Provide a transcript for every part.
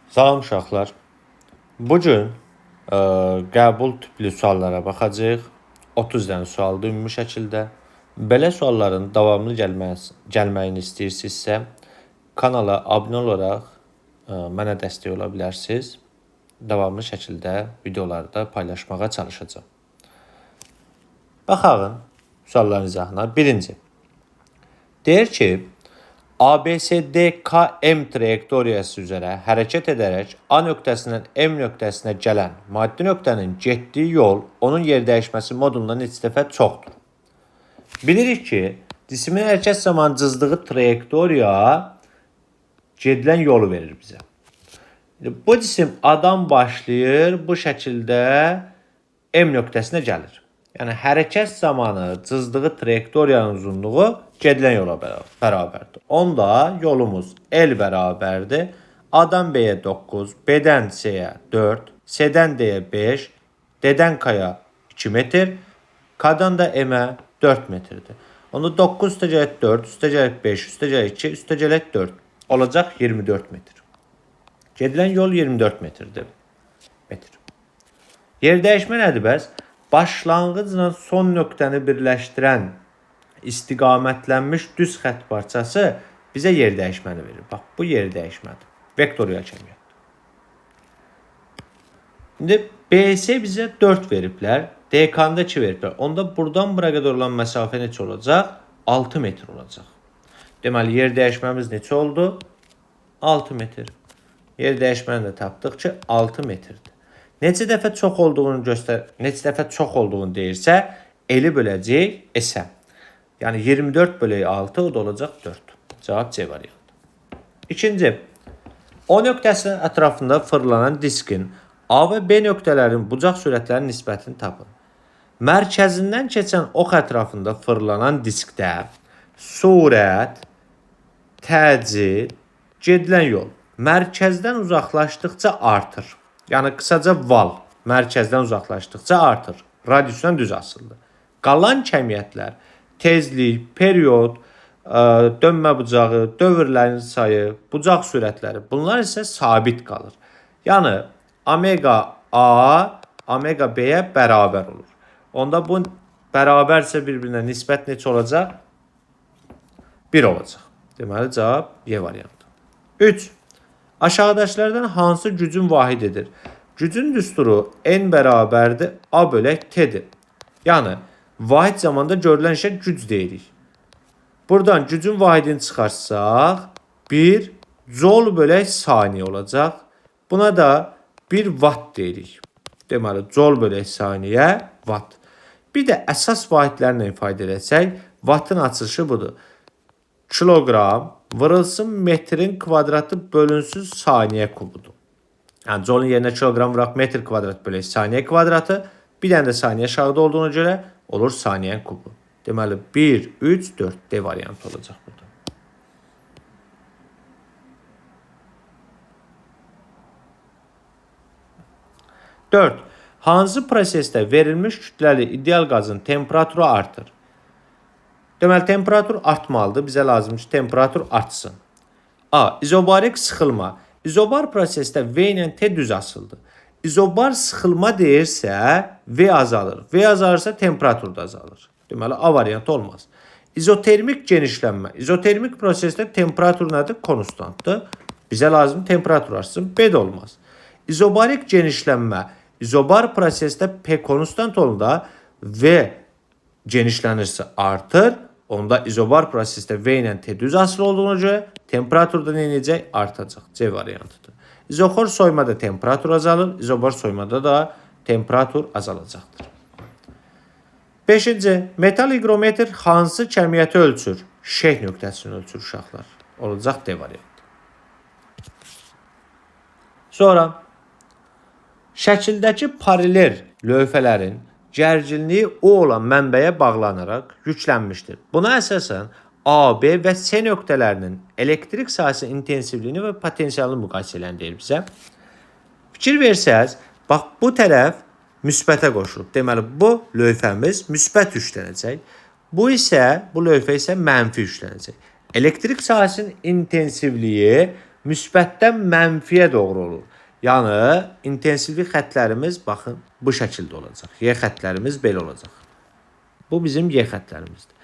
Salam uşaqlar. Bugün qəbul tipli suallara baxacağıq. 30 dənə sualdır ümumi şəkildə. Belə sualların davamlı gəlməyini istəyirsinizsə, kanala abunə olaraq mənə dəstək ola bilərsiniz. Davamlı şəkildə videoları da paylaşmağa çalışacağam. Baxaq sualların izahına. Birinci. Deyir ki, ABCDKM trayektoriyası üzrə hərəkət edərək A nöqtəsindən M nöqtəsinə gələn maddi nöqtənin getdiyi yol onun yer dəyişməsi modulundan neçə dəfə çoxdur. Bilirik ki, cismin hərəkət zamanı cızdığı trayektoriya gedilən yolu verir bizə. Bu cisim A'dan başlayır, bu şəkildə M nöqtəsinə gəlir. Yəni hərəkət zamanı cızdığı trayektoriyanın uzunluğu gedilən yola bərabərdir. Onda yolumuz L bərabərdir. A'dan B'yə 9, B'dən C'yə 4, C'dən D'yə 5, D'dən K'ya 2 metr, K'dan da M'ə 4 metrdir. Onda 9 üstəgələk 4, üstəgələk 5, üstəgələk 2, üstəgələk 4 olacaq 24 metr. Gedilən yol 24 metrdir. Yer dəyişmə nədir bəs? Başlanğıcla son nöqtəni birləşdirən istiqamətlənmiş düz xətt parçası bizə yer dəyişməni verir. Bax, bu yer dəyişmədir. Vektorial cəmiyyətdir. İndi BC bizə 4 veriblər. DK-da 2 veriblər. Onda buradan bura qədər olan məsafə neçə olacaq? 6 metr olacaq. Deməli, yer dəyişməmiz neçə oldu? 6 metr. Yer dəyişməni də tapdıq ki, 6 metrdir. Neçə dəfə çox olduğunu deyirsə, L-i böləcək S-ə. Yəni 24 bölək 6 o da olacaq 4. Cavab C variantı. İkinci, O nöqtəsinin ətrafında fırlanan diskin A və B nöqtələrin bucaq sürətlərinin nisbətini tapın. Mərkəzindən keçən ox ətrafında fırlanan diskdə sürət, təcil, gedilən yol mərkəzdən uzaqlaşdıqca artır. Yəni qısaca val mərkəzdən uzaqlaşdıqca artır. Radiusdan düz asılıdır. Qalan kəmiyyətlər tezlik, period, dönmə bucağı, dövrlərin sayı, bucaq sürətləri bunlar isə sabit qalır. Yəni omega A omega B-yə bərabər olur. Onda bu bərabərsə bir-birinə nisbət neçə olacaq? 1 olacaq. Deməli cavab Y variantı. 3. Aşağıdakılardan hansı gücün vahididir? Gücün düsturu N bərabərdir A bölək T-dir. Yəni vahid zamanda görülən işə güc deyirik. Buradan gücün vahidini çıxarsaq 1 joule bölək saniyə olacaq. Buna da 1 watt deyirik. Deməli joule bölək saniyə watt. Bir də əsas vahidlərlə ifadə etsək, wattın açılışı budur. Kiloqram vurulsun metrin kvadratı bölünsüz saniyə kubudur. Yəni joule-un yerinə kiloqram vuraq metr kvadrat bölək saniyə kvadratı. Bir dənə də saniyə aşağıda olduğuna görə olur saniyənin kubu. Deməli 1, 3, 4 D variantı olacaq burada. 4. Hansı prosesdə verilmiş kütləli ideal qazın temperaturu artır? Deməli, temperatur artmalıdır. Bizə lazımdır ki, temperatur artsın. A. İzobarik sıxılma. İzobar prosesdə V ilə T düz asıldır. İzobar sıxılma deyirsə, V azalır. V azalırsa temperatur da azalır. Deməli, A variantı olmaz. İzotermik genişlənmə. İzotermik prosesdə temperatur nədir? Konstantdır. Bizə lazım temperatur artsın. B də olmaz. İzobarik genişlənmə. İzobar prosesdə P konstant olanda V genişlənirsə artır. Onda izobar prosesdə V ilə T düz asılı olduğuna görə temperaturda nə edəcək? Artacaq. C variantıdır. İzoxor soymada temperatur azalır. İzobar soymada da temperatur azalacaqdır. 5. Metal higrometr hansı kəmiyyəti ölçür? Şeh nöqtəsini ölçür uşaqlar. Olacaq D variantı. Sonra şəkildəki paralel lövhələrin gərginliyi O olan mənbəyə bağlanaraq yüklənmişdir. Buna əsasən A, B və C nöqtələrinin elektrik sahəsi intensivliyini və potensialını müqayisə edən deyir bizə. Fikir versəz, bax bu tərəf müsbətə qoşulub. Deməli, bu lövhəmiz müsbət yüklənəcək. Bu lövhə isə mənfi yüklənəcək. Elektrik sahəsinin intensivliyi müsbətdən mənfiyə doğru olur. Yəni intensivlik xəttlərimiz baxın bu şəkildə olacaq. Y xəttlərimiz belə olacaq. Bu bizim Y xəttlərimizdir.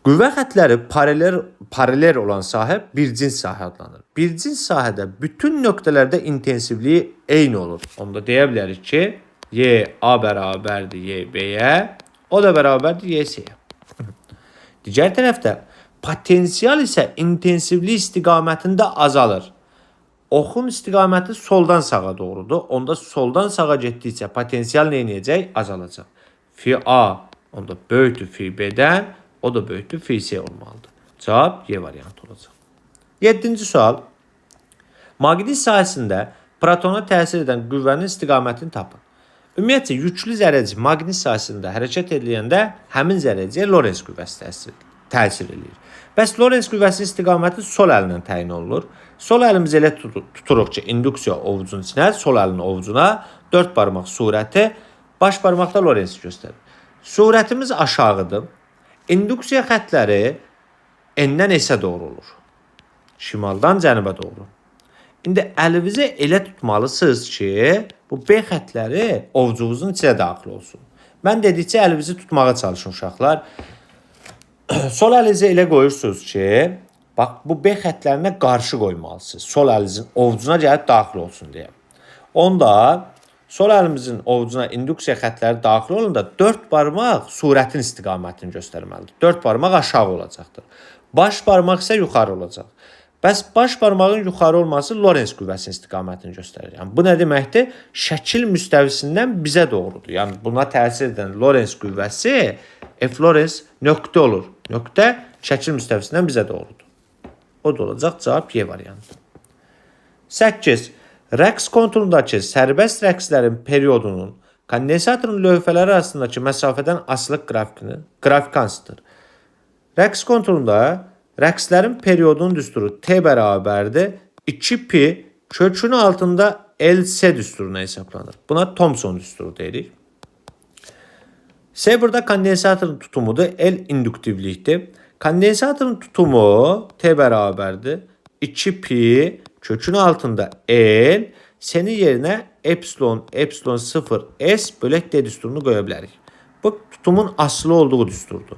Qüvvə xəttləri paralel olan sahə bircins sahə adlanır. Bircins sahədə bütün nöqtələrdə intensivliyi eyni olur. Onda deyə bilərik ki, Y A bərabərdir Y B-yə, o da bərabərdir Y C-yə. Digər tərəfdə potensial isə intensivlik istiqamətində azalır. Oxun istiqaməti soldan sağa doğrudur. Onda soldan sağa getdikcə potensial nə edəcək? Azalacaq. Fi A onda böyükdür fi B-dən, o da böyükdür fi C olmalıdır. Cavab Y variantı olacaq. 7-ci sual. Maqnit sahəsində protona təsir edən qüvvənin istiqamətini tapın. Ümumiyyətlə, yüklü zərrəci maqnit sahəsində hərəkət ediləyəndə həmin zərrəciyə Lorentz qüvvəsi təsir edir. Bəs Lorentz qüvvəsinin istiqaməti sol əlindən təyin olunur. Sol əlimizi elə tuturuq ki, induksiya ovucunun içinə, sol əlinin ovucuna 4 barmaq surəti, baş barmaqda Lorentz göstərir. Surətimiz aşağıdır. İnduksiya xəttləri N-dən S-ə doğru olur. Şimaldan cənubə doğru. İndi əlinizi elə tutmalısınız ki, bu B xəttləri ovucunuzun içinə daxil olsun. Mən dedikcə əlinizi tutmağa çalışın uşaqlar. Sol əlinizi elə qoyursunuz ki, bax bu B xəttlərinə qarşı qoymalısınız. Sol əlinizin ovucuna gəlib daxil olsun deyə. Onda sol əlimizin ovucuna induksiya xəttləri daxil olanda 4 barmaq surətin istiqamətini göstərməlidir. 4 barmaq aşağı olacaqdır. Baş barmaq isə yuxarı olacaq. Bəs baş barmağın yuxarı olması Lorentz qüvvəsinin istiqamətini göstərir. Yəni bu nə deməkdir? Şəkil müstəvisindən bizə doğrudur. Yəni buna təsir edən Lorentz qüvvəsi F Lorentz nöqtə olur. Nöqtə şəkil müstəvisindən bizə doğrudur. O da olacaq cavab Y variantı. 8. Rəqs konturundakı sərbəst rəqslərin periodunun kondensatorun lövhələri arasındakı məsafədən asılıq qrafikanısıdır. Rəqs konturunda rəqslərin periodunun düsturu T bərabərdir 2pi kökün altında LC düsturuna hesablanır. Buna Thomson düsturu deyirik. S burada kondensatorun tutumudur. L induktivlikdir. Kondensatorun tutumu T bərabərdir 2pi kökün altında L, senin yerinə epsilon 0 S bölək D düsturunu qoya bilərik. Bu tutumun asılı olduğu düsturdur.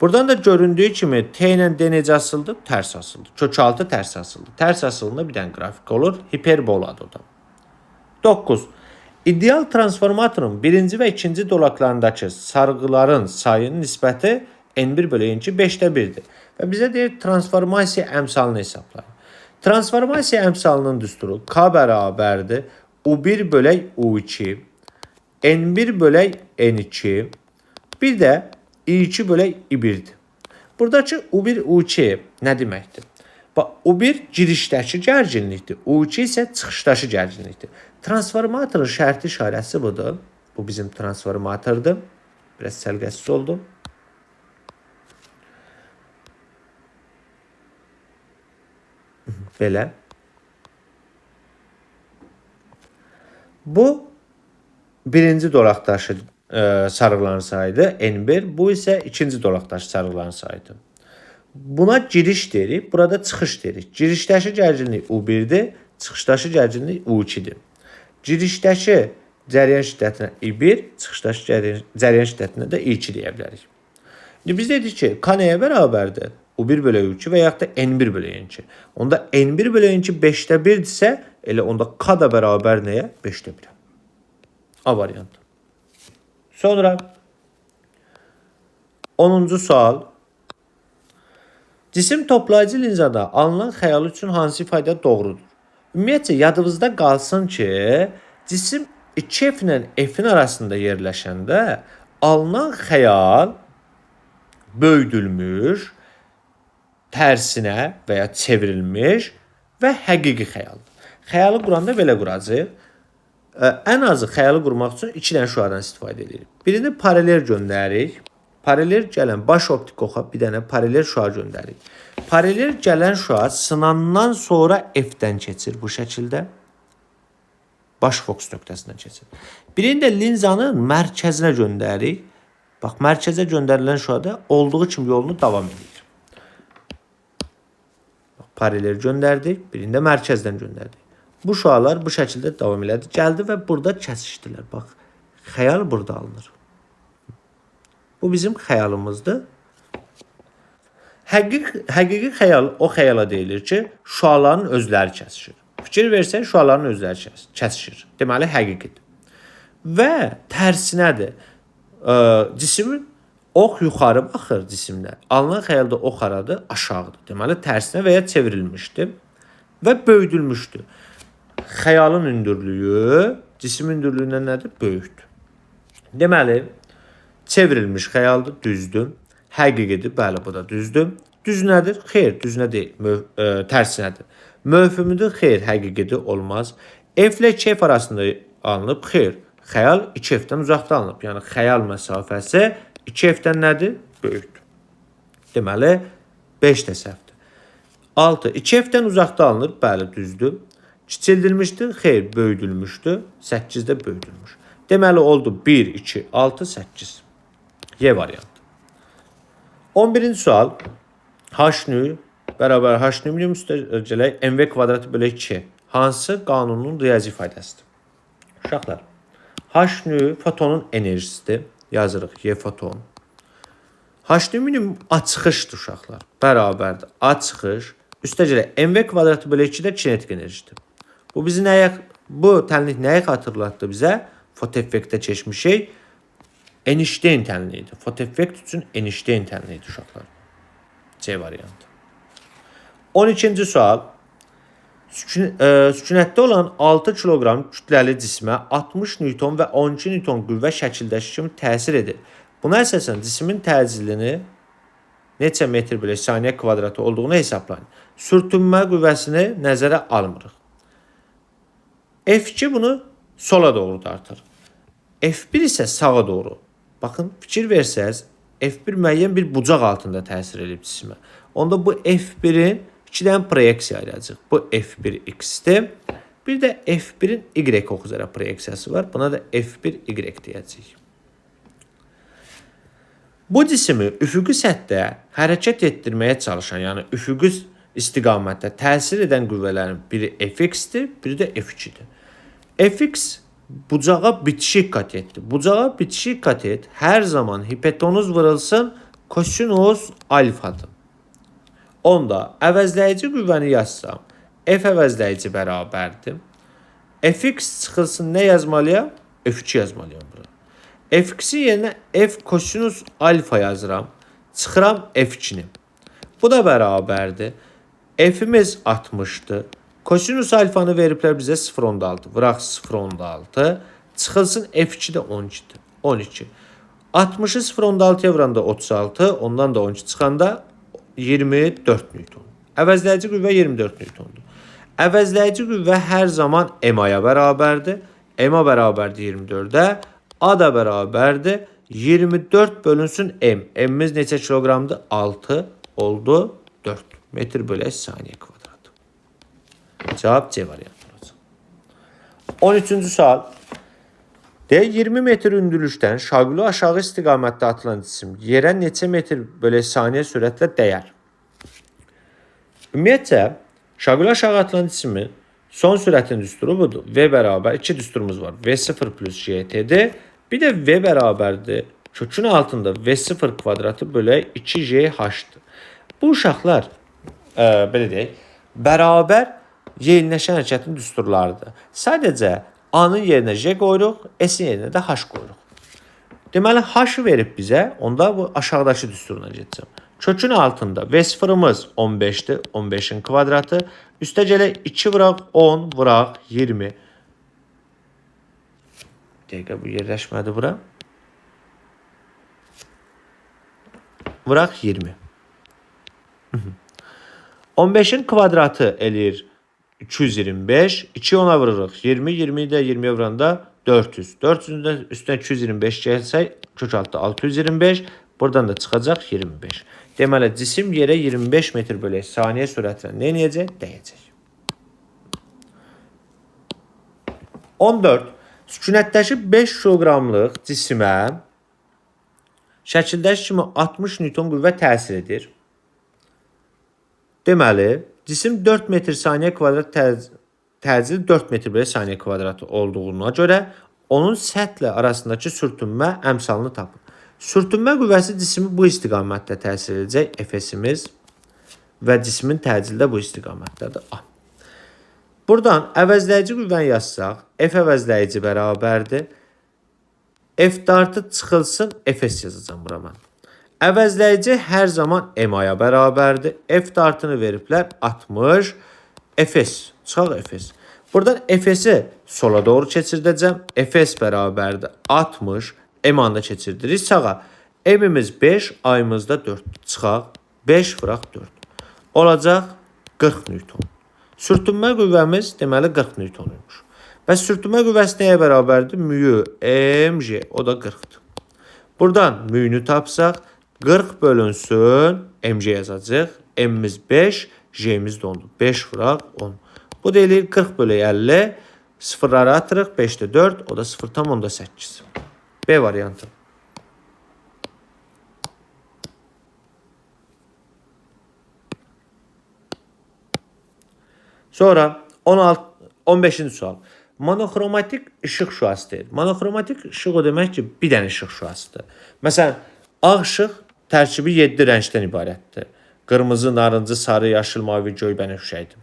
Buradan da göründüyü kimi T ilə D necə asıldı? Tərs asıldı. Kök altı tərs asıldı. Tərs asıldığında bir dənə qrafik olur. Hiperboladır o da. 9. İdeal transformatorun birinci və ikinci dolaqlarındakı sarğıların sayının nisbəti N1 bölü N2 5'te 1'dir. Və bizə deyir transformasiya əmsalını hesablayın. Transformasiya əmsalının düsturu K bərabərdir U1 bölək U2, N1 bölək N2, bir də I2 bölək I1'dir. Buradakı U1, U2 nə deməkdir? U1 girişdəki gərginlikdir, U2 isə çıxışdakı gərginlikdir. Transformatorun şərti işarəsi budur. Bu bizim transformatordur. Biraz səlqəsiz oldu. Belə. Bu birinci dolaqdaşı sarıqların sayıdır N1. Bu isə ikinci dolaqdaşı sarıqların sayıdır. Buna giriş deyirik. Burada çıxış deyirik. Girişdəki gərginlik U1'dir. Çıxışdakı gərginlik U2'dir. Girişdəki cəryan şiddətinə I1, çıxışdakı cəryan şiddətinə də I2 deyə bilərik. İndi biz dedik ki, K nəyə bərabərdir? U1 bölü U2 və yaxud da N1 bölü N2. Onda N1 bölü N2 5'te 1'dirsə, elə onda K da bərabər nəyə? 5'te 1'ə. A variantı. Sonra 10-cu sual. Cisim toplayıcı linzada alınan xəyal üçün hansı ifadə doğrudur? Ümumiyyətcə, yadınızda qalsın ki, cisim 2F ilə F-in arasında yerləşəndə alınan xəyal böyüdülmüş, tərsinə və ya çevrilmiş və həqiqi xəyal. Xəyalı quranda belə quracaq. Ən azı xəyalı qurmaq üçün 2 dənə şüadan istifadə edirik. Birini paralel göndəririk. Paralel gələn baş optik oxa bir dənə paralel şüa göndəririk. Paralel gələn şüa sınandan sonra F-dən keçir bu şəkildə. Baş fokus nöqtəsindən keçir. Birini də linzanın mərkəzinə göndəririk. Bax, mərkəzə göndərilən şüa da olduğu kimi yolunu davam edir. paralel göndərdik, birində mərkəzdən göndərdik. Bu şüalar bu şəkildə davam elədi. Gəldi və burada kəsişdilər. Bax, xəyal burada alınır. Bu bizim xəyalımızdır. Həqiqi xəyal o xəyala deyilir ki, şüaların özləri kəsişir. Fikir versən, şüaların özləri kəsişir. Deməli, həqiqidir. Və tərsinədir. Cismin ox yuxarı baxır cisimdə. Alınan xəyalda ox haradır? Aşağıdır. Deməli, tərsinə və ya çevrilmişdir və böyüdülmüşdür. Xəyalın hündürlüyü cisim hündürlüyündən nədir? Böyükdür. Deməli, çevrilmiş xəyaldır, düzdür. Həqiqidir, bəli, bu da düzdür. Düz nədir? Xeyr, düz nə deyil, tərsinədir. Mövhümüdür, xeyr, həqiqidir, olmaz. F ilə 2F arasında alınıb, xeyr. Xəyal 2F-dən uzaqda alınıb. Yəni, xəyal məsafəsi 2F-dən nədir? Böyükdür. Deməli, 5 də səhvdir. 6. 2F-dən uzaqda alınır, bəli, düzdür. Kiçildilmişdir, xeyr, böyüdülmüşdür. 8 də böyüdülmüş. Deməli, oldu 1, 2, 6, 8. Y variantı. 11-ci sual. H-nü bərabər H-nü müstəcelək MV kvadratı bölü 2. Hansı qanunun riyazi faydasıdır? Uşaqlar, H-nü fotonun enerjisidir. Yazırıq Y foton. H-nü minimum açıqışdır uşaqlar. Bərabərdir. Açıqış. Üstəcelək MV kvadratı bölü 2 də kinetik enerjidir. Bu tənlik nəyi xatırlatdı bizə? Fotoeffektə keçmişik. Einstein tənliyidir. Fotoeffekt üçün Einstein tənliyidir uşaqlar. C variantı. 12-ci sual. Sükunətdə olan 6 kiloqram kütləli cismə 60 Newton və 12 Newton qüvvə şəkildəki kimi təsir edir. Buna əsasən cismin təcilini neçə metr bölü saniyə kvadratı olduğunu hesablayın. Sürtünmə qüvvəsini nəzərə almırıq. F2 bunu sola doğru dartır. F1 isə sağa doğru. Baxın, fikir versəz, F1 müəyyən bir bucaq altında təsir edib cisimə. Onda bu F1-in 2 dənə proyeksiya ayıracaq. Bu F1X-dir. Bir də F1-in Y oxu üzrə proyeksiyası var. Buna da F1Y deyəcəyik. Bu cisimi üfüqi səthdə hərəkət etdirməyə çalışan, yəni üfüqi istiqamətdə təsir edən qüvvələrin biri Fx-dir, biri də F2-dir. Fx bucağa bitişik katetdir. Bucağa bitişik katet hər zaman hipotenuz vurulsun kosinus alfadır. Onda əvəzləyici qüvvəni yazsam, F əvəzləyici bərabərdir. Fx çıxılsın nə yazmalıyam? F2 yazmalıyam bura. Fx-in yerinə F kosinus alfa yazıram. Çıxıram F2-ni. Bu da bərabərdir. F-imiz 60'dır. Kosinus alfanı veriblər bizə 0.6. Vıraq 0.6. Çıxılsın F2 də 12'dir. 12. 60'ı 0.6'ya vuranda 36. Ondan da 12 çıxanda 24 Newton. Əvəzləyici qüvvə 24 Newtondur. Əvəzləyici qüvvə hər zaman MA-ya bərabərdir. MA bərabərdir 24'ə. A da bərabərdir. 24 bölünsün M. M'imiz neçə kiloqramdır? 6 oldu. 4 metr bölü saniyə kvadratı. Cavab C variantı olacaq. 13-cü sual. 20 metr hündürlükdən şaquli aşağı istiqamətdə atılan cisim yerə neçə metr bölü saniyə sürətlə dəyər? Ümumiyyətcə, şaquli aşağı atılan cisimin son sürətin düsturu budur. V bərabər 2 düsturumuz var. V0 plus JT'dir. Bir də V bərabərdir. Kökün altında V0 kvadratı bölü 2JH-dır. Bu uşaqlar, belə deyək, bərabər yeniləşən hərəkətin düsturlarıdır. Sadəcə A-nın yerinə J qoyuruq, S-in yerinə də H qoyuruq. Deməli, H-ı verib bizə, onda bu aşağıdakı düsturuna geçəcəm. Kökün altında V0-ımız 15'dir, 15'in kvadratı. Üstə gələk 2 vuraq 10, vuraq 20. Dəqiqə, bu yerləşmədi bura. Vuraq 20. 15'in kvadratı eləyir 225. 2 ona vururuq 20. 20'yi də 20'ye vuranda 400. 400'ün də üstünə 225 gəlsək, kök altda 625. Buradan da çıxacaq 25. Deməli, cisim yerə 25 metr bölü saniyə sürətlə nə edəcək? Dəyəcək. 14. Sükunətdəki 5 kiloqramlıq cisimə şəkildəki kimi 60 Newton qüvvə təsir edir. Deməli, Cisim 4 metr saniye kvadrat təcili 4 metr bölü saniye kvadrat olduğuna görə onun səthlə arasındakı sürtünmə əmsalını tapın. Sürtünmə qüvvəsi cisimi bu istiqamətdə təsir edəcək. Efesimiz və cismin təcili də bu istiqamətdədir. A. Buradan əvəzləyici qüvvəni yazsaq, F əvəzləyici bərabərdir. F dartı çıxılsın, Fs yazacağım bura mən. Əvəzləyici hər zaman MA-ya bərabərdir. F dartını veriblər 60. Fs. Çıxaq Fs. Buradan Fs'i sola doğru keçirdəcəm. Fs bərabərdir 60. MA-nı da keçirdirik sağa. M-imiz 5, A-mız da 4. Çıxaq. 5 vıraq 4. Olacaq 40 Newton. Sürtünmə qüvvəmiz deməli 40 Newton-uymuş. Bəs sürtünmə qüvvəsi nəyə bərabərdir? Müyü mg, o da 40-dır. Buradan müyünü tapsaq, 40 bölünsün, mg yazacaq. M-imiz 5, j-imiz də 10-dur. 5 vuraq 10. Bu deyilir 40 bölü 50. Sıfırları atırıq. 5'də 4, o da 0,8. B variantı. Sonra 15-ci sual. Monoxromatik işıq şüası deyil. Monoxromatik işıq o demək ki, bir dənə işıq şüasıdır. Məsələn, ağ işıq tərkibi 7 rəngdən ibarətdir. Qırmızı, narıncı, sarı, yaşıl, mavi, göy, bənövşəkdir.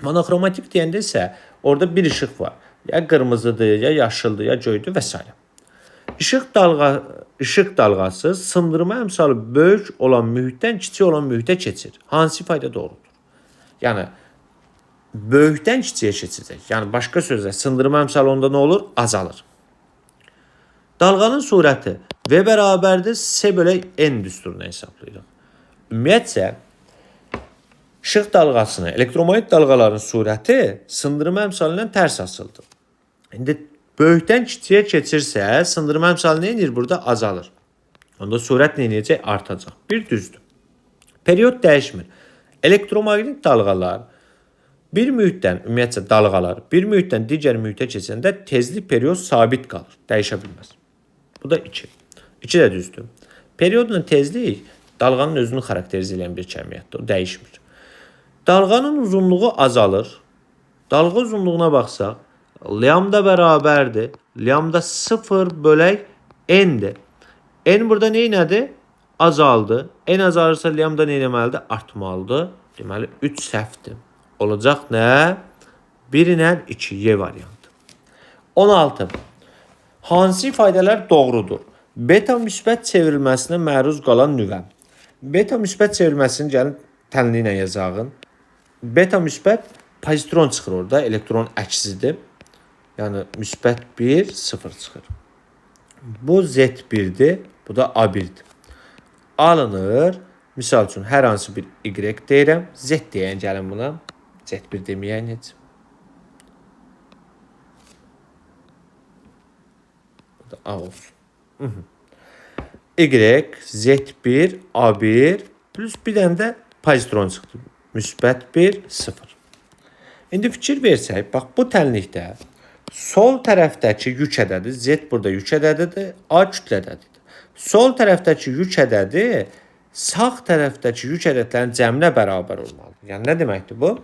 Monoxromatik deyəndə isə orada bir işıq var. Ya qırmızıdır, ya yaşıldır, ya göydür və s. İşıq dalğası sındırma əmsalı böyük olan mühitdən kiçik olan mühitə keçir. Hansı ifadə doğrudur? Yəni, böyükdən kiçiyə keçəcək. Yəni, başqa sözlə, sındırma əmsalı onda nə olur? Azalır. Dalğanın surəti V bərabərdir S bölü N düsturunu hesablayırıq. Ümumiyyətcə, işıq dalğasını, elektromagnet dalğaların surəti sındırma əmsalı ilə tərs asıldır. İndi böyükdən kiçiyə keçirsə, sındırma əmsalı nə edir? Burada azalır. Onda surət nə edəcək? Artacaq. Bir düzdür. Periyod dəyişmir. Elektromagnet dalğalar bir mühitdən, ümumiyyətcə dalğalar, bir mühitdən digər mühitə keçəndə tezlik periyod sabit qalır, dəyişə bilməz. Bu da 2. 2 də düzdür. Periyodla tezlik dalğanın özünü xarakterizə edən bir kəmiyyətdir, o dəyişmir. Dalğanın uzunluğu azalır. Dalğa uzunluğuna baxsaq, lambda bərabərdir. Lambda 0 bölək n-dir. N burada neynədir? Azaldı. N azalırsa lambda neynəməlidir? Artmalıdır. Deməli 3 səhvdir. Olacaq nə? 1 ilə 2 Y variantı. 16. Hansı ifadələr doğrudur? Beta müsbət çevrilməsinə məruz qalan nüvə. Beta müsbət çevrilməsini gəlin tənli ilə yazağın. Beta müsbət pozitron çıxır orada. Elektron əksidir. Yəni müsbət 1, 0 çıxır. Bu Z1'dir. Bu da A1'dir. Alınır. Misal üçün hər hansı bir Y deyirəm. Z deyən gəlin buna. Z1 deməyən heç. Bu da A olsun. Y, Z1, A1 plus bir dənə də pozitron çıxdı. Müsbət 1, 0. İndi fikir versək, bax bu tənlikdə sol tərəfdəki yük ədədi, Z burada yük ədədidir, A kütlədədir. Sol tərəfdəki yük ədədi sağ tərəfdəki yük ədədlərin cəminə bərabər olmalıdır. Yəni nə deməkdir bu?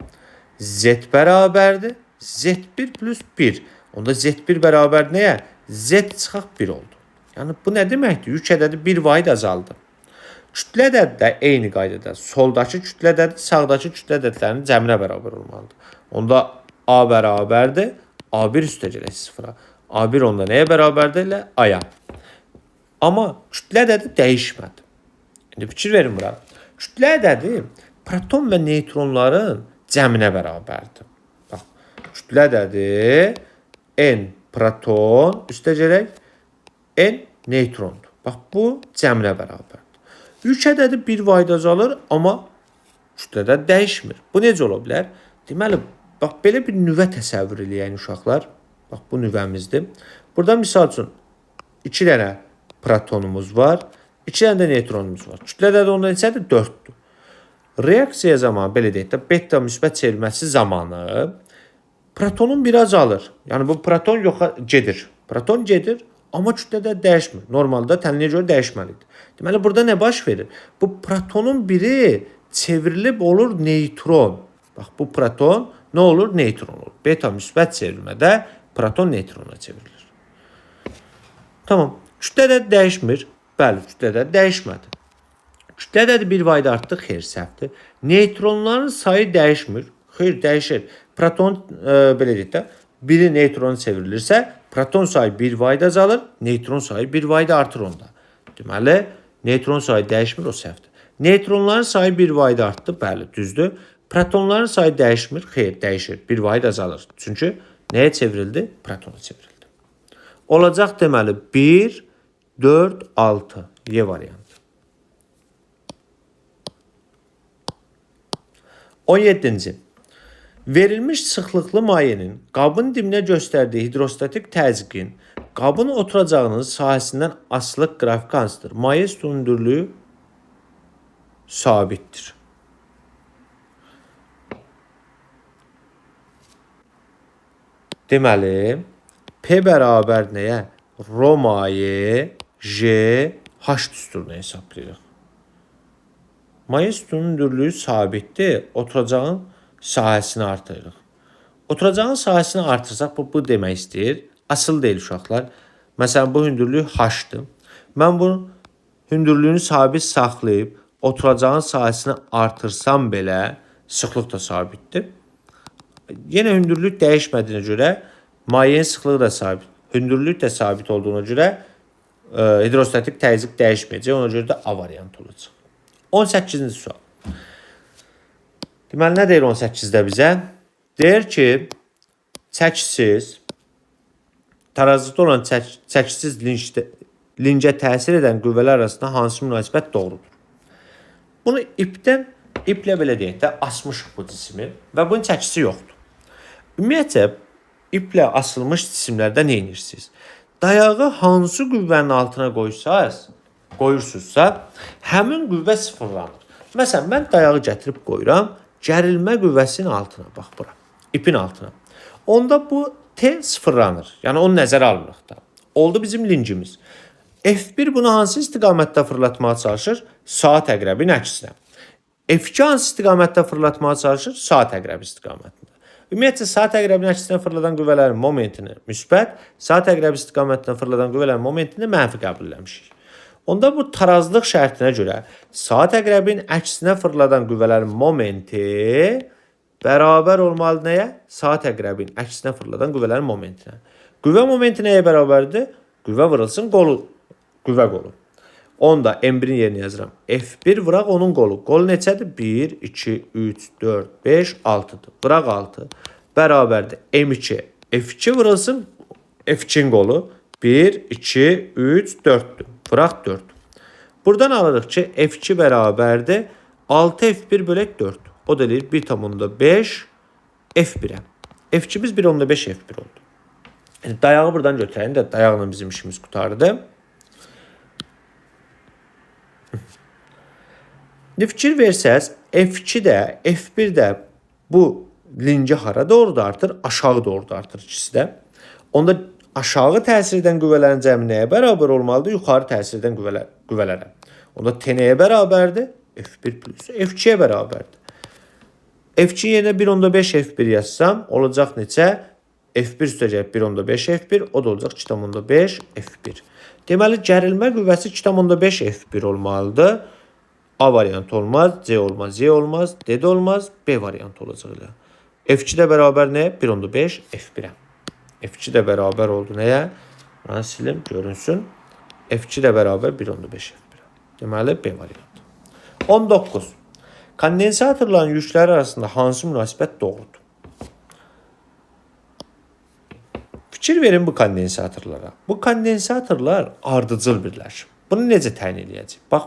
Z bərabərdir. Z1 plus 1. Onda Z1 bərabər nəyə? Z çıxaq 1 oldu. Yəni bu nə deməkdir? Yük ədədi 1 vahid azaldı. Kütlə ədədi də eyni qaydada. Soldakı kütlə ədədi sağdakı kütlə ədədlərinin cəminə bərabər olmalıdır. Onda A bərabərdir. A1 üstəcək 0-a. A1 onda nəyə bərabərdir? Elə A-ya. Amma kütlə ədədi dəyişmədi. İndi fikir verin bura. Kütlə ədədi proton və neytronların cəminə bərabərdir. Bax, kütlə ədədi N proton üstəcək N neytrondur. Bax, bu cəminə bərabərdir. Yük ədədi bir vahid azalır, amma kütlə ədədi dəyişmir. Bu necə ola bilər? Deməli, bax, belə bir nüvə təsəvvür eləyən uşaqlar. Bax, bu nüvəmizdir. Burada misal üçün 2 dənə protonumuz var. 2 dənə də neytronumuz var. Kütlə ədədi onda neçədir? 4-dür. Reaksiya zamanı, belə deyək də, beta müsbət çevrilməsi zamanı protonun biri azalır. Yəni, bu proton yoxa gedir. Proton gedir, amma kütlə ədədi dəyişmir. Normalda tənliyə görə dəyişməlidir. Deməli, burada nə baş verir? Bu protonun biri çevrilib olur neytron. Bax, bu proton nə olur? Neytron olur. Beta müsbət çevrilmədə proton neytrona çevrilir. Tamam. Kütlədə dəyişmir. Bəli, kütlədə dəyişmədi. Kütlədə də bir vayda artdı. Xeyr, səhvdir. Neytronların sayı dəyişmir. Xeyr, dəyişir. Proton, belə deyək də, biri neytrona çevrilirsə, proton sayı bir vayda azalır, neytron sayı bir vayda artır onda. Deməli, neytron sayı dəyişmir, o səhvdir. Neytronların sayı bir vayda artdı, bəli, düzdür. Protonların sayı dəyişmir, xeyr, dəyişir, bir vayda azalır. Çünki nəyə çevrildi? Protona çevrildi. Olacaq deməli 1, 4, 6. Y variantı. 17-ci. Verilmiş sıxlıqlı mayenin qabın dibinə göstərdiyi hidrostatik təzyiqin qabın oturacağının sahəsindən asılıq qrafiki hansıdır? Maye üstünlüyü sabitdir. Deməli, P bərabər nəyə? Rho maye, J, H düsturunu hesablayırıq. Maye üstünlüyü sabitdir. Oturacağın sahəsini artırırıq. Oturacağın sahəsini artırsaq, bu demək istəyir. Asıl deyil uşaqlar. Məsələn, bu hündürlük H-dır. Mən bunun hündürlüyünü sabit saxlayıb, oturacağın sahəsini artırsam belə, sıxlıq da sabitdir. Yenə hündürlük dəyişmədiyinə görə, mayenin sıxlığı da sabit. Hündürlük də sabit olduğuna görə, hidrostatik təzyiq dəyişməyəcək. Ona görə də A variantı olacaq. 18-ci sual. Deməli, nə deyir 18-də bizə? Deyir ki, çəkisiz, tarazlıqda olan çəkisiz lincə təsir edən qüvvələr arasında hansı münasibət doğrudur? Bunu iplə belə deyək də, asmışıq bu cismi və bunun çəkisi yoxdur. Ümumiyyətlə, iplə asılmış cisimlərdə nə edirsiniz? Dayağı hansı qüvvənin altına qoyursunuzsa, həmin qüvvə sıfırlanır. Məsələn, mən dayağı gətirib qoyuram, gərilmə qüvvəsinin altına, bax bura, ipin altına. Onda bu T sıfırlanır. Yəni, onu nəzərə almırıq da. Oldu bizim lincimiz. F1 bunu hansı istiqamətdə fırlatmağa çalışır? Saat əqrəbin əksinə. F2 hansı istiqamətdə fırlatmağa çalışır? Saat əqrəbi istiqamətində. Ümumiyyətlə, saat əqrəbin əksinə fırladan qüvvələrin momentini müsbət, saat əqrəbi istiqamətində fırladan qüvvələrin momentini mənfi qəbul eləmişik. Onda bu tarazlıq şərtinə görə saat əqrəbin əksinə fırladan qüvvələrin momenti bərabər olmalı nəyə? Saat əqrəbin əksinə fırladan qüvvələrin momentinə. Qüvvə momenti nəyə bərabərdir? Qüvvə vurulsun qolu. Qüvvə qolu. Onda M1-in yerinə yazıram. F1 vuraq onun qolu. Qol neçədir? 1, 2, 3, 4, 5, 6-dır. Vuraq 6. Bərabərdir. M2. F2 vurulsun F2-in qolu. 1, 2, 3, 4-dür. Vuraq 4. Buradan alırıq ki, F2 bərabərdir 6 F1 bölək 4. O da deyir 1,5 F1-ə. F2-miz 1,5 F1 oldu. Yəni, dayağı buradan götürəyin də dayaqla bizim işimiz qutardı. Fikir versəz, F2 də, F1 də bu linci hara doğru da artır? Aşağı doğru da artır ikisi də. Onda aşağı təsir edən qüvvələrin cəmi nəyə bərabər olmalıdır? Yuxarı təsir edən qüvvələrə. Onda T nəyə bərabərdir? F1 plus F2-yə bərabərdir. F2 yerinə 1,5 F1 yazsam, olacaq neçə? F1 üstəcək 1,5 F1, o da olacaq 2,5 F1. Deməli, gərilmə qüvvəsi 2,5 F1 olmalıdır. A variantı olmaz, C olmaz, Y olmaz, D də olmaz, B variantı olacaq elə. F2 də bərabər nəyə? 1,5 F1-ə. F2 də bərabər oldu nəyə? Bunu silim, görünsün. F2 də bərabər 1,5 F1-ə. Deməli, B variantı. 19. Kondensatorların yükləri arasında hansı münasibət doğrudur? Fikir verin bu kondensatorlara. Bu kondensatorlar ardıcıl birləşir. Bunu necə təyin edəcək? Bax,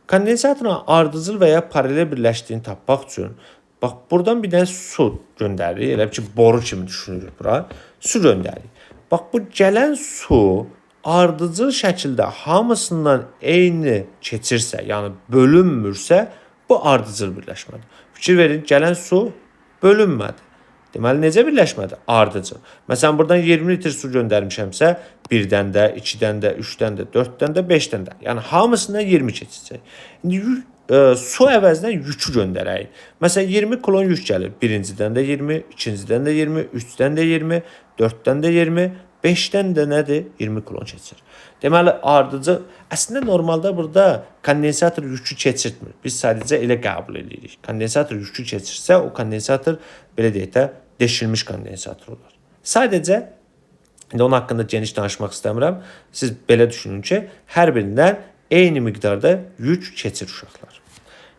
kondensatorun ardıcıl və ya paralel birləşdiyini tapmaq üçün, bax, buradan bir dənə su göndəririk. Elə ki, boru kimi düşünürük bura. Su göndəririk. Bax, bu gələn su ardıcıl şəkildə hamısından eyni keçirsə, yəni bölünmürsə, bu ardıcıl birləşmədir. Fikir verin, gələn su bölünmədi. Deməli, necə birləşmədi? Ardıcıl. Məsələn, buradan 20 litr su göndərmişəmsə, 1-dən də, 2-dən də, 3-dən də, 4-dən də, 5-dən də. Yəni, hamısından 20 keçəcək. İndi su əvəzinə yükü göndərək. Məsələn 20 kilon yük gəlir. Birincidən də 20, ikincidən də 20, üçdən də 20, dörddən də 20, 5-dən də nədir? 20 kilon keçir. Deməli ardıcıl əslində normalda burada kondensator yükü keçirtmir. Biz sadəcə elə qəbul edirik. Kondensator yükü keçirsə o kondensator belə deyək də deşilmiş kondensator olur. Sadəcə indi onun haqqında geniş danışmaq istəmirəm. Siz belə düşünün ki, hər birindən eyni miqdarda yük keçir uşaqlar.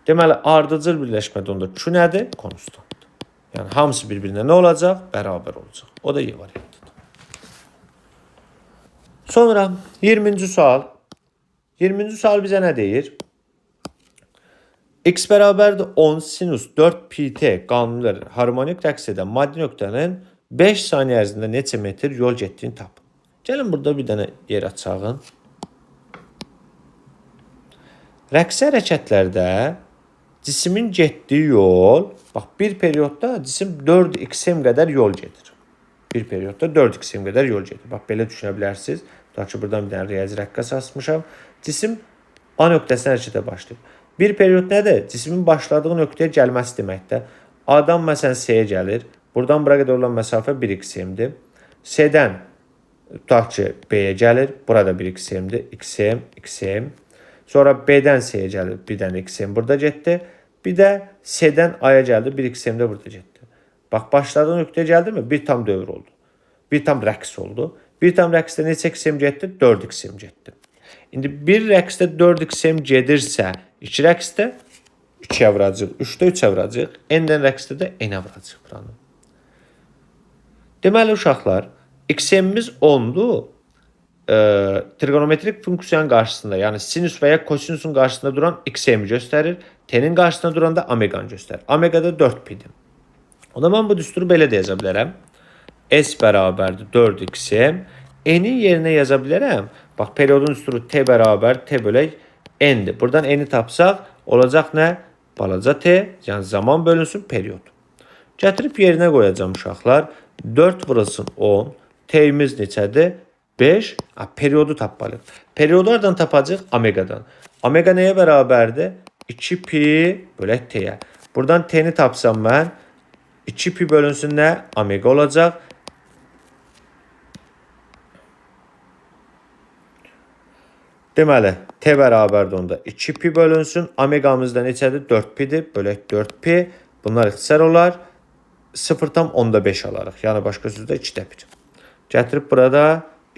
Deməli ardıcıl birləşmədə onda Q nədir? Konstantdır. Yəni hamısı bir-birinə nə olacaq? Bərabər olacaq. O da Y variantıdır. Sonra 20-ci sual. 20-ci sual bizə nə deyir? X bərabərdir 10 sinus 4 pi t qanunları harmonik rəqs edən maddi nöqtənin 5 saniyə ərzində neçə metr yol getdiyini tap. Gəlin burada bir dənə yer açağın. Rəqsi hərəkətlərdə cismin getdiyi yol, bax bir periodda cisim 4xm qədər yol gedir. Bir periodda 4xm qədər yol gedir. Bax belə düşünə bilərsiniz. Tutaq ki, buradan bir dənə riyazi rəqqas asmışam. Cisim A nöqtəsindən hərəkətə başlayır. Bir period nədir? Cismin başladığı nöqtəyə gəlməsi deməkdir. A-dan məsələn C-yə gəlir. Buradan bura qədər olan məsafə 1xm-dir. C-dən tutaq ki, B-yə gəlir. Burada 1xm-dir. xm, xm. Sonra B-dən C-yə gəlir. Bir dənə xm burada getdi. Bir də C-dən A-ya gəldi. 1xm də burada getdi. Bax, başladığı nöqtəyə gəldi mi? Bir tam dövr oldu. Bir tam rəqs oldu. Bir tam rəqsdə neçə xm getdi? 4xm getdi. İndi bir rəqsdə 4xm gedirsə, iki rəqsdə 2-yə vuracaq, 3-də 3-ə vuracaq, n-dən rəqsdə də n-ə vuracaq buranı. Deməli uşaqlar, xm-imiz 10-dur. Trigonometrik funksiyanın qarşısında, yəni sinus və ya kosinusun qarşısında duran xm-i göstərir. T-nin qarşısında duran da omeqanı göstərir. Omega da 4pi-dir. Onda mən bu düsturu belə də yaza bilərəm. S bərabərdir 4xm. N-in yerinə yaza bilərəm. Bax, periodun düsturu T bərabər T bölək N-dir. Buradan N-i tapsaq, olacaq nə? Balaca T, yəni zaman bölünsün period. Gətirib yerinə qoyacam uşaqlar. 4 vurulsun 10. T-imiz neçədir? 5. Periodu tapmalıyıq. Periodu oradan tapacaq? Omeqadan. Omega nəyə bərabərdir? 2pi bölək T-yə. Buradan T-ni tapsam mən 2pi bölünsün nə? Omega olacaq. Deməli, T bərabərdir onda 2pi bölünsün. Omeqamızda neçədir? 4pidir. Bölək 4pi. Bunlar ixtisar olar. 0,5 alarıq. Yəni, başqa sözdə 2-də 1. Gətirib burada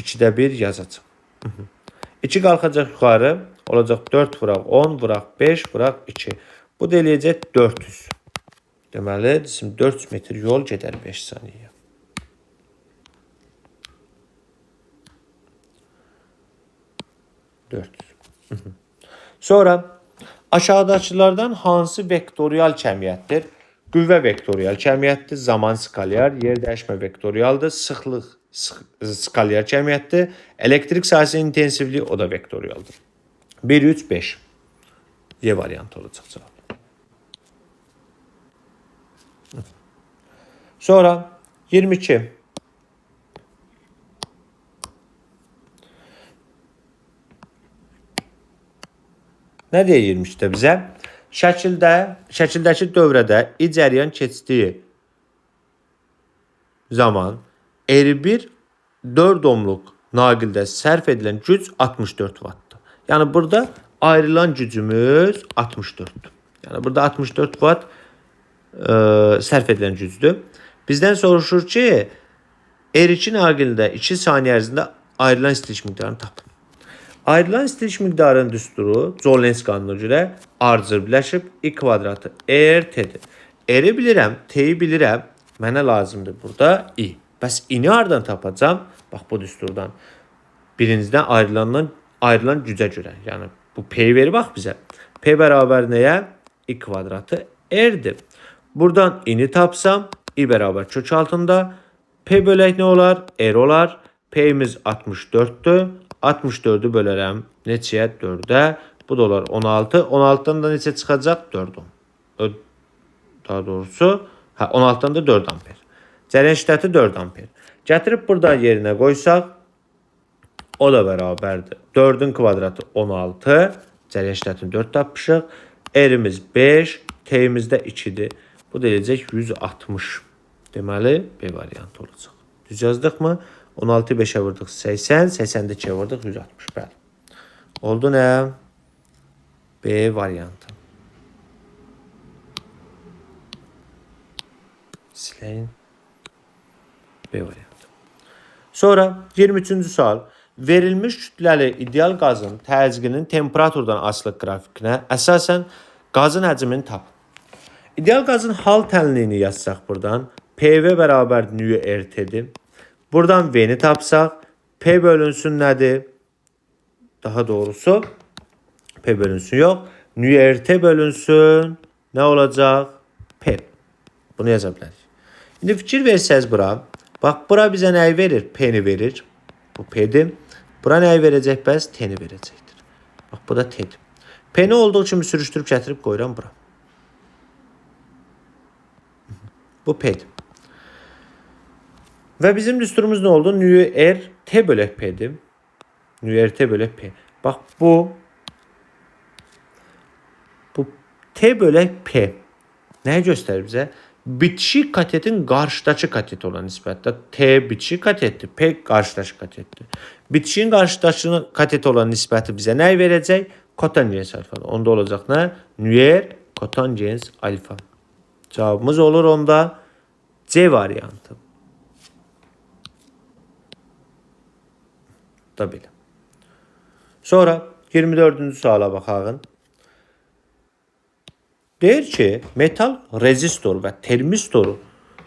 2-də 1 yazacaq. 2 qalxacaq yuxarı. Olacaq 4 vuraq 10, vuraq 5, vuraq 2. Bu da eləyəcək 400. Deməli, cisim 400 metr yol gedər 5 saniyəyə. Sonra aşağıdakılardan hansı vektorial cəmiyyətdir? Qüvvə vektorial cəmiyyətdir, zaman skalyar, yer dəyişmə vektorialdır, sıxlıq skalyar cəmiyyətdir, elektrik sahəsinin intensivliyi o da vektorialdır. 1, 3, 5. Y variantı olacaq cavab. Sonra 22. Nə deyir 23-də bizə? Şəkildəki dövrədə i cəryan keçdiyi zaman R1 4 ohmluq naqildə sərf edilən güc 64 wattdır. Yəni burada ayrılan gücümüz 64-dür. Yəni burada 64 watt sərf edilən gücdür. Bizdən soruşur ki, R2 naqildə 2 saniyə ərzində ayrılan istilik miqdarını tapın. Ayrılan istilik miqdarının düsturu Joule-Lenz qanununa görə ardıcıl birləşib i kvadratı R-T-dir. R-i bilirəm, T-yi bilirəm. Mənə lazımdır burada i. Bəs i-ni hardan tapacam? Bax bu düsturdan. Birincidən ayrılan gücə görə. Yəni bu P-yi verir bax bizə. P bərabər nəyə? I kvadratı R-dir. Buradan i-ni tapsam i bərabər kök altında. P bölək nə olar? R olar. P-imiz 64-dür. 64-ü bölərəm neçəyə? 4-ə. Bu da olar 16. 16-dan da neçə çıxacaq? 4 ohm. Daha doğrusu 16-dan da 4 amper. Cərəyan şiddəti 4 amper. Gətirib burada yerinə qoysaq, o da bərabərdir. 4-ün kvadratı 16. Cərəyan şiddətini 4 tapmışıq. R'imiz 5, T'imiz də 2-dir. Bu da eləcək 160. Deməli, B variantı olacaq. Düz yazdıq mı? 16 5'ə vurduq 80, 80'də 2'ə vurduq 160. Bəli. Oldu nə? B variantı. Sileyin. B variantı. Sonra 23-cü sual. Verilmiş kütləli ideal qazın təzyiqinin temperaturdan asılı qrafikinə əsasən qazın həcmini tapın. İdeal qazın hal tənliyini yazsaq buradan PV bərabər nü RT-dir. Buradan V-ni tapsaq P bölünsün nədir? Daha doğrusu P bölünsün yox. Nü RT bölünsün nə olacaq? P. Bunu yaza bilərik. İndi fikir versəz bura. Bax, bura bizə nəyi verir? P-ni verir. Bu P-dir. Bura nəyi verəcək? Bəs T-ni verəcəkdir. Bax, bu da T-dir. P-ni olduğu kimi sürüşdürüb gətirib qoyuram bura. Bu P-dir. Və bizim düsturumuz nə oldu? Nü R T bölək P-dir. Nü R T bölək P. Bax, bu T bölək P. Nəyi göstərir bizə? Bitişik katetin qarşıdakı katet olan nisbətdə T bitişik katetdir, P qarşıdakı katetdir. Bitişiyin qarşıdakı katet olan nisbəti bizə nəyi verəcək? Kotangens alfa. Onda olacaq nə? Nüer kotangens alfa. Cavabımız olur onda C variantı. Da belə. Sonra 24-cü suala baxaq. Deyir ki, metal rezistoru və termistoru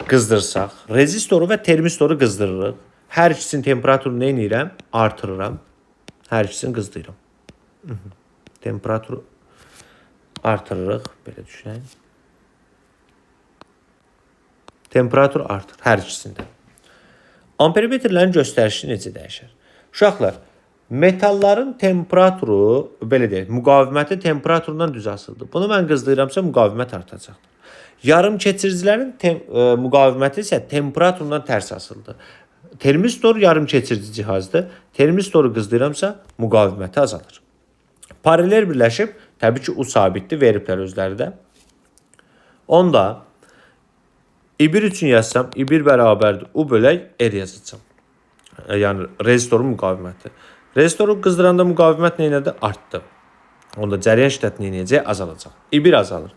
qızdırsaq, rezistoru və termistoru qızdırırıq. Hər ikisinin temperaturunu nə edirəm? Artırıram. Hər ikisini qızdırıram. Temperaturu artırırıq. Belə düşək. Temperatur artır hər ikisində. Ampermetrlərin göstərişi necə dəyişir? Uşaqlar, metalların temperaturu, belə deyək, müqaviməti temperaturundan düz asılıdır. Bunu mən qızdırıramsa müqavimət artacaqdır. Yarım keçiricilərin müqaviməti isə temperaturundan tərs asılıdır. Termistor yarım keçirici cihazdır. Termistoru qızdırıramsa müqaviməti azalır. Paralel birləşib, təbii ki, U sabitdir, veriblər özləri də. Onda I1 üçün yazsam, I1 bərabərdir U bölək R yazacağım. Yəni rezistorun müqaviməti. Rezistoru qızdıranda müqavimət neynədir? Artdı. Onda cəryan şiddəti neynəyəcək? Azalacaq. I1 azalır.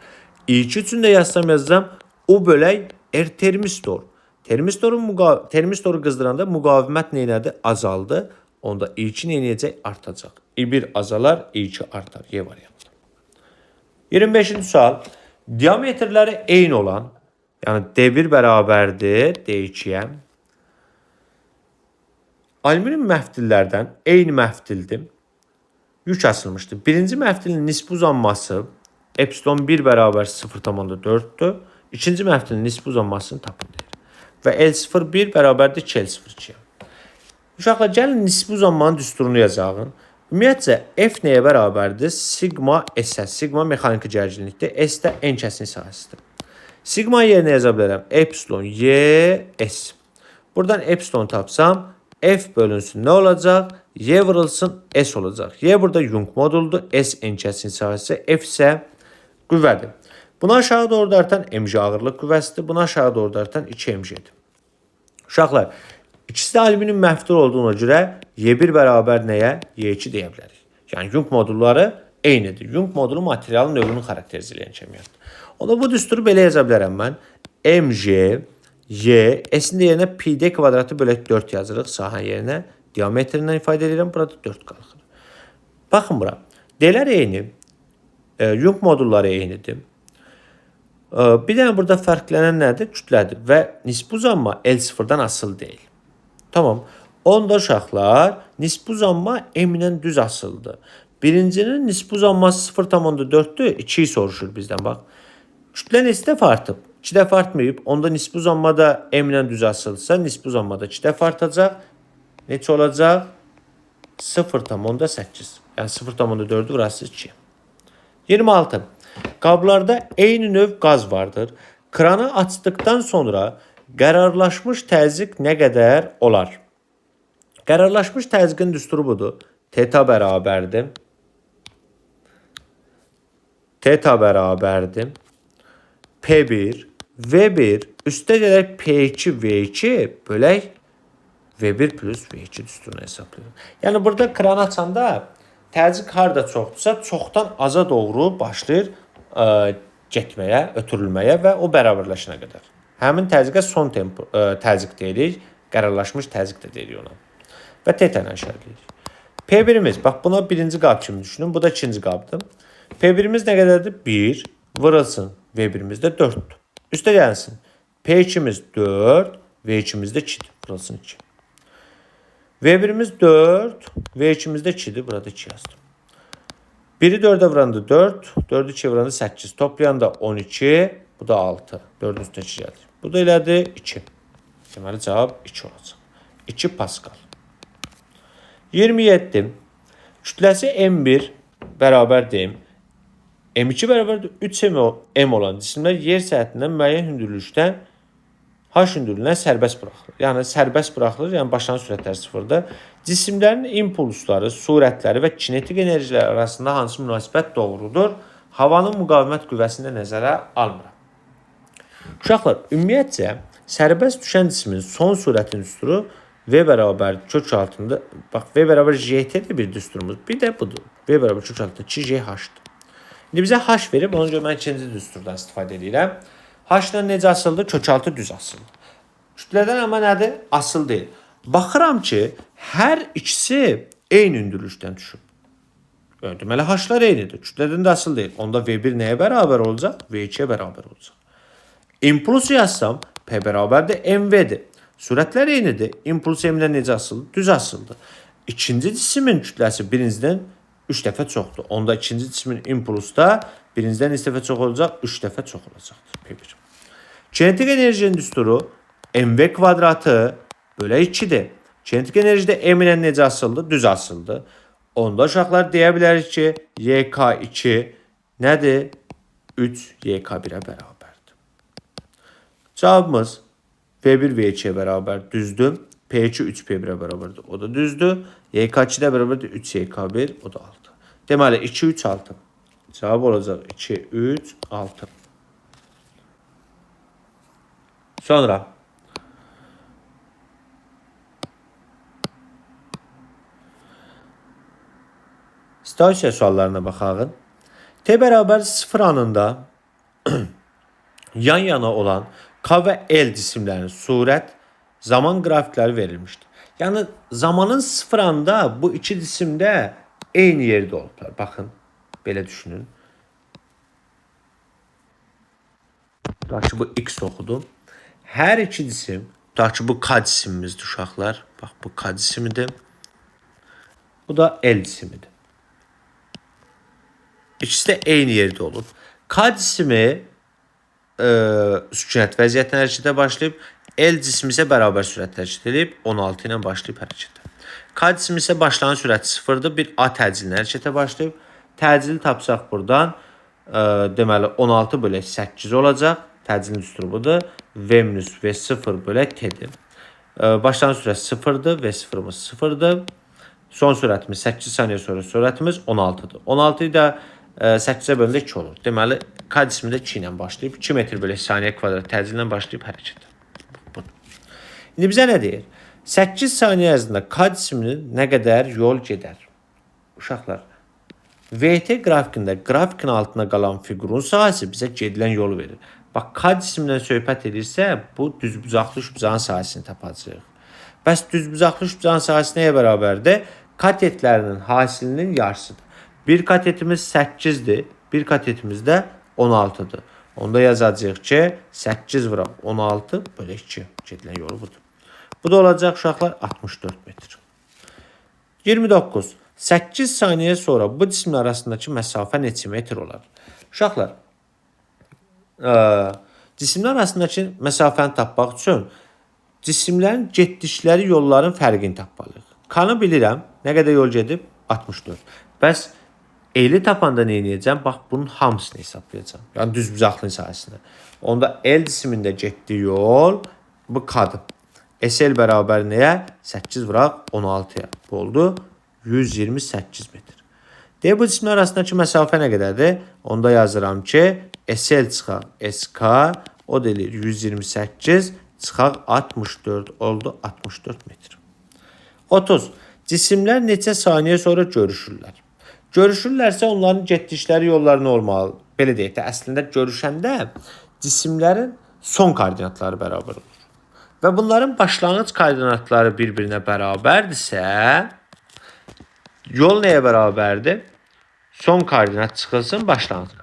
I2 üçün də yazsam yazacağım. U bölək R termistor. Termistoru qızdıranda müqavimət neynədir? Azaldı. Onda I2 neynəyəcək? Artacaq. I1 azalar, I2 artar. Y variantı. 25-ci sual. Diametrləri eyni olan, yəni D1 bərabərdir D2-yə. Alüminium məftillərdən eyni məftildir. Yük asılmışdır. Birinci məftilin nisbi uzanması epsilon 1 bərabər 0,4'dür. İkinci məftilin nisbi uzanmasını tapın deyir. Və L01 bərabərdir 2L02. Uşaqlar, gəlin nisbi uzanmanın düsturunu yazağın. Ümumiyyətcə, F nəyə bərabərdir? Sigma S. Sigma mexaniki gərginlikdir. S də en kəskin sahəsidir. Sigma yerinə yaza bilərəm. Epsilon Y S. Buradan epsilon tapsam, F bölünsün nə olacaq? Y vurulsun S olacaq. Y burada Young moduldur. S en kəskin sahəsi. F isə qüvvədir. Buna aşağı doğru dartan mg ağırlıq qüvvəsidir. Buna aşağı doğru dartan 2 mg'dir. Uşaqlar, ikisi də alüminium məftil olduğuna görə Y1 bərabər nəyə? Y2 deyə bilərik. Yəni Young modulları eynidir. Young modulu materialın növünü xarakterizə edən kəmiyyətdir. Onda bu düsturu belə yaza bilərəm mən. Mg Y, S-in də yerinə pi-d kvadratı bölək 4 yazırıq sahə yerinə. Diametrindən ifadə edirəm. Burada 4 qalxır. Baxın bura. D-lər eyni. Young modulları eynidir. Bir dənə burada fərqlənən nədir? Kütlədir. Və nisbi uzanma L0-dan asılı deyil. Tamam. Onda uşaqlar, nisbi uzanma M-lə düz asılıdır. Birincinin nisbi uzanması 0,4'dür. 2'yi soruşur bizdən, bax. Kütlə neçə dəfə artıb? 2 dəfə artmayıb. Onda nisbi uzanmada M-lə düz asılsa, nisbi uzanmada 2 dəfə artacaq. Neçə olacaq? 0,8. Yəni 0,4'ü burası 2. 26. Qablarda eyni növ qaz vardır. Kranı açdıqdan sonra qərarlaşmış təzyiq nə qədər olar? Qərarlaşmış təzyiqin düsturu budur. Teta bərabərdir. Teta bərabərdir. P1 V1 üstə gələk P2 V2 bölək V1 plus V2 düsturunu hesablayırıq. Yəni burada kranı açanda təzyiq harda çoxdursa, çoxdan aza doğru başlayır getməyə, ötürülməyə və o bərabərləşənə qədər. Həmin təzyiqə son təzyiq deyirik, qərarlaşmış təzyiq də deyirik ona. Və teta ilə işarələyirik. P1'imiz, bax buna birinci qab kimi düşünün, bu da ikinci qabdır. P1'imiz nə qədərdir? 1 vurulsun, V1'imiz də 4'dür. Üstə gəlsin. P2'miz 4, V2'miz də 2'dir. Vurulsun 2. V1'imiz 4, V2'miz də 2'dir. Burada 2 yazdım. 1'i 4'e vuranda 4, 4'ü 2'ye vuranda 8. Toplayanda 12, bu da 6. 4'ün üstüne 2 gəldi. Bu da elədir 2. Deməli cavab 2 olacaq. 2 Pascal. 27. Kütləsi M1 bərabər deyim. M2 bərabərdir 3M olan cisimlər yer səthindən müəyyən hündürlükdən H hündürlüyünə sərbəst buraxılır. Yəni sərbəst buraxılır, yəni başlanğıc sürətləri sıfırdır. Cisimlərin impulsları, surətləri və kinetik enerjilər arasında hansı münasibət doğrudur? Havanın müqavimət qüvvəsində nəzərə almır. Uşaqlar, ümumiyyətcə sərbəst düşən cismin son surətinin düsturu V bərabər kök altında, bax V bərabər JT-dir bir düsturumuz. Bir də budur. V bərabər kök altında 2JH-dır. İndi bizə H verib, ona görə mən ikinci düsturdan istifadə edirəm. H-la necə asıldır? Kökaltı düz asıldır. Kütlədən amma nədir? Asıl deyil. Baxıram ki, hər ikisi eyni hündürlükdən düşüb. Deməli, H-lar eynidir. Kütlədən də asıl deyil. Onda V1 nəyə bərabər olacaq? V2-yə bərabər olacaq. İmpulsu yazsam, P bərabərdir MV-dir. Sürətlər eynidir. İmpuls M-lə necə asıldır? Düz asıldır. İkinci cismin kütləsi birincidən 3 dəfə çoxdur. Onda ikinci cismin impulsu da birincidən 2 dəfə çox olacaq, 3 dəfə çox olacaqdır. P1. Kinetik enerjinin düsturu MV kvadratı bölə 2-dir. Kinetik enerjidə M ilə necə asıldı? Düz asıldı. Onda uşaqlar deyə bilərik ki, YK2 nədir? 3 YK1-ə bərabərdir. Cavabımız V1 V2-yə bərabər düzdür. P2 3 P1-ə bərabərdir. O da düzdür. YK2-də bərabərdir 3 YK1, o da 6. Deməli 2 3 6. Cavab olacaq 2 3 6. Sonra stansiya suallarına baxaq. T bərabər 0 anında yan-yana olan K və L cisimlərinin surət, zaman qrafikləri verilmişdir. Yəni zamanın 0 anda bu iki cisimdə eyni yerdə olublar. Baxın, belə düşünün. Tutaq ki, bu X oxudum. Hər iki cisim, tutaq ki, bu K cisimimizdir uşaqlar. Bax, bu K cisimidir. Bu da L cisimidir. İkisi də eyni yerdə olub. K cisimi sükunət vəziyyətinə hərəkətə başlayıb, L cismi isə bərabər sürətlə hərəkət edib, 16 ilə başlayıb hərəkətə. K cismi isə başlanğıc sürəti 0-dır, bir A təcili hərəkətə başlayıb. Təcili tapsaq buradan, deməli 16 bölək 8 olacaq. Təcilin düsturu budur. V minus V0 bölək T-dir. Başlanğıc sürəti 0-dır, V0-ımız 0-dır. Son sürətimiz 8 saniyə sonra sürətimiz 16-dır. 16-yı da 8-ə bölündə 2 olur. Deməli, K cismi də 2 ilə başlayıb, 2 metr bölək saniyə kvadrat təcili ilə başlayıb hərəkətə. İndi bizə nə deyir? 8 saniyə ərzində K cisminin nə qədər yol gedər? Uşaqlar, VT qrafikində qrafikin altına qalan fiqurun sahəsi bizə gedilən yolu verir. Bax, K cismindən söhbət edirsə, bu düzbucaqlı üçbucağın sahəsini tapacağıq. Bəs düzbucaqlı üçbucağın sahəsi nəyə bərabərdir? Katetlərinin hasilinin yarısıdır. Bir katetimiz 8-dir, bir katetimiz də 16-dır. Onda yazacağıq ki, 8 vuraq 16 bölək 2 gedilən yolu budur. Bu da olacaq uşaqlar 64 metr. 29. 8 saniyə sonra bu cisimlər arasındakı məsafə neçə metr olar? Uşaqlar, cisimlər arasındakı məsafəni tapmaq üçün cisimlərin getdikləri yolların fərqini tapmalıyıq. K-nı bilirəm, nə qədər yol gedib? 64. Bəs L-i tapanda nə edəcəm? Bax, bunun hamısını hesablayacağım. Yəni düzbucaqlının sahəsini. Onda L cisimində getdiyi yol bu K-dır. SL bərabər nəyə? 8 vuraq 16-ya. Bu oldu 128 metr. Deyə bu cisimlər arasındakı məsafə nə qədərdir? Onda yazıram ki, SL çıxaq SK o da eləyir 128 çıxaq 64 oldu 64 metr. 30. Cisimlər neçə saniyə sonra görüşürlər? Görüşürlərsə onların getdikləri yollar nə olmalı? Belə deyək də, əslində görüşəndə cisimlərin son koordinatları bərabər olur. Və bunların başlanğıc koordinatları bir-birinə bərabərdirsə, yol nəyə bərabərdir? Son koordinat çıxılsın, başlanğıc.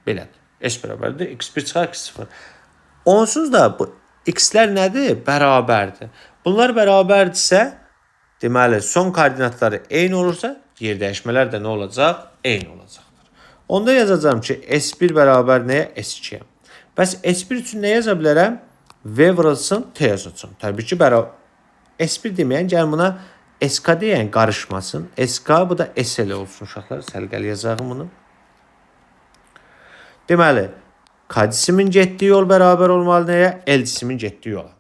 Belədir. S bərabərdir, x1 çıxar, x0. Onsuz da bu x-lər nədir? Bərabərdir. Bunlar bərabərdirsə, deməli, son koordinatları eyni olursa, yer dəyişmələr də nə olacaq? Eyni olacaqdır. Onda yazacağım ki, S1 bərabər nəyə? S2-yə. Bəs S1 üçün nə yaza bilərəm? V vurulsun, T yazacağım. Təbii ki, S1 deməyən, gəlin buna SK deyən qarışmasın. SK, bu da SL olsun uşaqlar. Səlqəli yazağım bunu. Deməli, K cismin getdiyi yol bərabər olmalı nəyə? L cismin getdiyi yola.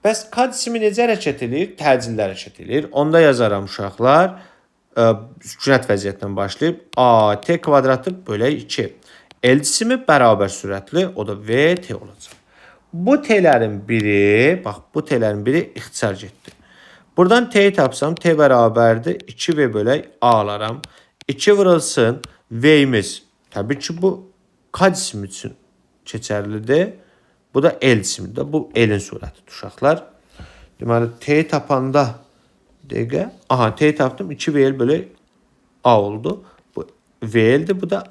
Bəs K cismi necə hərəkət edir? Təcillə hərəkət edir. Onda yazaram uşaqlar. Sükünət vəziyyətdən başlayıb. AT kvadratı bölə 2. L cismi bərabər sürətli. O da VT olacaq. Bu T'lərin biri, bax bu T'lərin biri ixtisar getdi. Buradan T'yi tapsam T bərabərdir 2V bölək A alaram. 2 vurulsun V'imiz. Təbii ki bu K cismi üçün keçərlidir. Bu da L cismidir. Bu L'in surətidir uşaqlar. Deməli T'yi tapanda dəqiqə. Aha T'yi tapdım 2VL bölək A oldu. Bu VL'dir. Bu da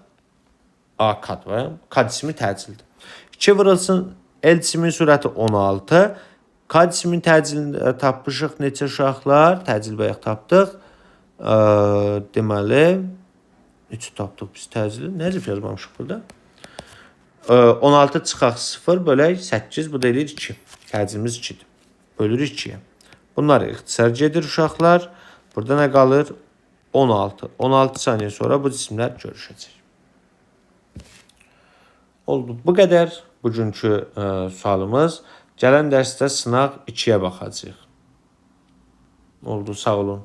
A kadvar. K cismi təcildir. 2 vurulsun L cismin sürəti 16. K cismin təcilini tapmışıq neçə uşaqlar? Təcil bayaq tapdıq. Deməli, neçə tapdıq biz təcili? Necə yazmamışıq burada? 16 çıxaq 0 bölək 8. Bu da eləyir 2. Təcilimiz 2-dir. Bölürük 2-yə. Bunlar ixtisar gedir uşaqlar. Burada nə qalır? 16. 16 saniyə sonra bu cisimlər görüşəcək. Oldu. Bu qədər bugünkü sualımız. Gələn dərsdə sınaq 2-yə baxacağıq. Oldu. Sağ olun.